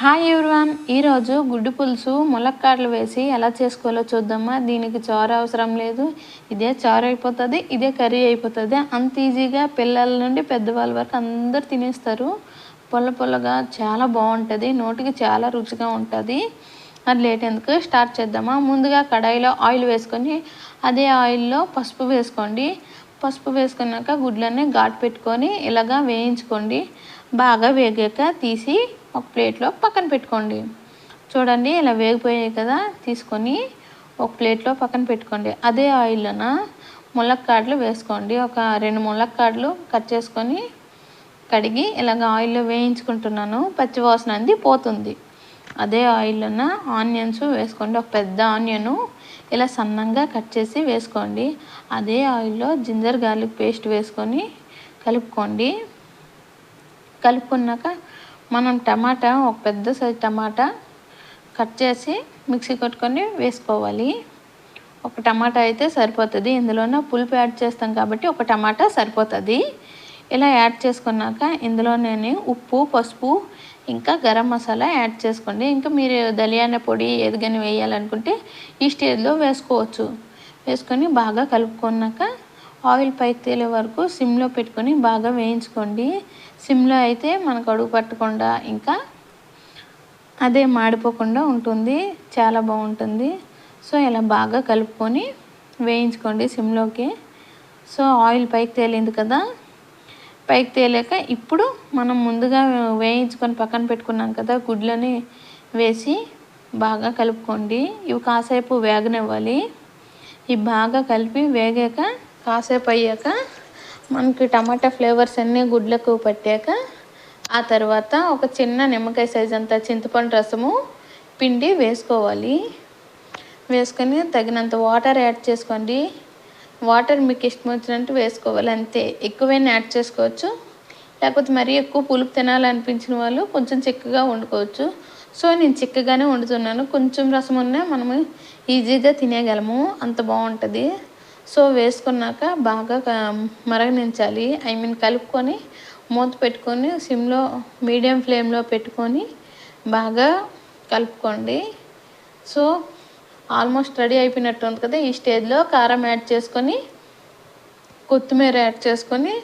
Hi everyone, ఈరోజు గుడ్డు పులుసు ములక్కాడలు వేసి ఎలా చేసుకోవాలో చూద్దామా. దీనికి చారు అవసరం లేదు, ఇదే చారు అయిపోతుంది, ఇదే కర్రీ అయిపోతుంది. అంత ఈజీగా పిల్లల నుండి పెద్దవాళ్ళ వరకు అందరు తినేస్తారు. పొల్ల పొల్లగా చాలా బాగుంటుంది, నోటికి చాలా రుచిగా ఉంటుంది. అది లేట్ ఎందుకు, స్టార్ట్ చేద్దామా. ముందుగా కడాయిలో ఆయిల్ వేసుకొని అదే ఆయిల్లో పసుపు వేసుకోండి. పసుపు వేసుకున్నాక గుడ్లన్నీ ఘాటు పెట్టుకొని ఇలాగా వేయించుకోండి. బాగా వేగాక తీసి ఒక ప్లేట్లో పక్కన పెట్టుకోండి. చూడండి ఇలా వేగిపోయాయి కదా, తీసుకొని ఒక ప్లేట్లో పక్కన పెట్టుకోండి. అదే ఆయిల్లోన ములక్కాడలు వేసుకోండి. ఒక 2 ములక్కాడలు కట్ చేసుకొని కడిగి ఇలాగ ఆయిల్లో వేయించుకుంటున్నాను. పచ్చివాసన అనేది పోతుంది. అదే ఆయిల్లోన ఆనియన్స్ వేసుకోండి. ఒక పెద్ద ఆనియను ఇలా సన్నంగా కట్ చేసి వేసుకోండి. అదే ఆయిల్లో జింజర్ గార్లిక్ పేస్ట్ వేసుకొని కలుపుకోండి. కలుపుకున్నాక మనం టమాటా, ఒక పెద్ద సైజు టమాటా కట్ చేసి మిక్సీ కొట్టుకొని వేసుకోవాలి. ఒక టమాటా అయితే సరిపోతుంది, ఇందులోనే పులుపు యాడ్ చేస్తాం కాబట్టి ఒక టమాటా సరిపోతుంది. ఇలా యాడ్ చేసుకున్నాక ఇందులో నేను ఉప్పు, పసుపు, ఇంకా గరం మసాలా యాడ్ చేసుకోండి. ఇంకా మీరు ధనియాల పొడి ఏదిగాని వేయాలనుకుంటే ఈ స్టేజ్లో వేసుకోవచ్చు. వేసుకొని బాగా కలుపుకున్నాక ఆయిల్ పైకి తేలే వరకు సిమ్లో పెట్టుకొని బాగా వేయించుకోండి. సిమ్లో అయితే మనకు అడుగు పట్టకుండా ఇంకా అదే మాడిపోకుండా ఉంటుంది, చాలా బాగుంటుంది. సో ఇలా బాగా కలుపుకొని వేయించుకోండి సిమ్లోకి. సో ఆయిల్ పైకి తేలింది కదా, పైకి తేలాక ఇప్పుడు మనం ముందుగా వేయించుకొని పక్కన పెట్టుకున్నాం కదా, గుడ్లని వేసి బాగా కలుపుకోండి. ఇవి కాసేపు వేగనివ్వాలి. ఇవి బాగా కలిపి వేగాక కాసేపు అయ్యాక మనకి టమాటా ఫ్లేవర్స్ అన్నీ గుడ్లకు పట్టాక ఆ తర్వాత ఒక చిన్న నిమ్మకాయ సైజ్ అంతా చింతపండు రసము పిండి వేసుకోవాలి. వేసుకొని తగినంత వాటర్ యాడ్ చేసుకోండి. వాటర్ మీకు ఇష్టం వచ్చినట్టు వేసుకోవాలి, అంతే. ఎక్కువైనా యాడ్ చేసుకోవచ్చు, లేకపోతే మరీ ఎక్కువ పులుపు తినాలనిపించిన వాళ్ళు కొంచెం చిక్కగా వండుకోవచ్చు. సో నేను చిక్కగానే వండుతున్నాను. కొంచెం రసం ఉన్నా మనము ఈజీగా తినేయగలము, అంత బాగుంటుంది. సో వేసుకున్నాక బాగా మరగనించాలి, కలుపుకొని మూత పెట్టుకొని సిమ్లో మీడియం ఫ్లేమ్లో పెట్టుకొని బాగా కలుపుకోండి. సో ఆల్మోస్ట్ రెడీ అయిపోయినట్టు ఉంది కదా. ఈ స్టేజ్లో కారం యాడ్ చేసుకొని కొత్తిమీర యాడ్ చేసుకొని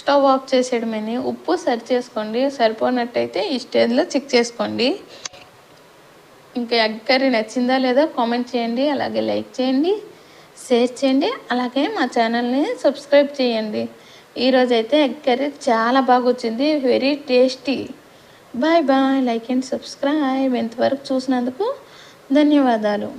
స్టవ్ ఆఫ్ చేసేయడమని. ఉప్పు సరి చేసుకోండి, సరిపోనట్టయితే ఈ స్టేజ్లో చెక్ చేసుకోండి. ఇంకా ఎగ్ కర్రీ నచ్చిందా లేదా కామెంట్ చేయండి, అలాగే లైక్ చేయండి, షేర్ చేయండి, అలాగే మా ఛానల్ని సబ్స్క్రైబ్ చేయండి. ఈరోజైతే ఎగ్ కర్రీ చాలా బాగా వచ్చింది, very tasty. Bye bye, like and subscribe. ఇంతవరకు చూసినందుకు ధన్యవాదాలు.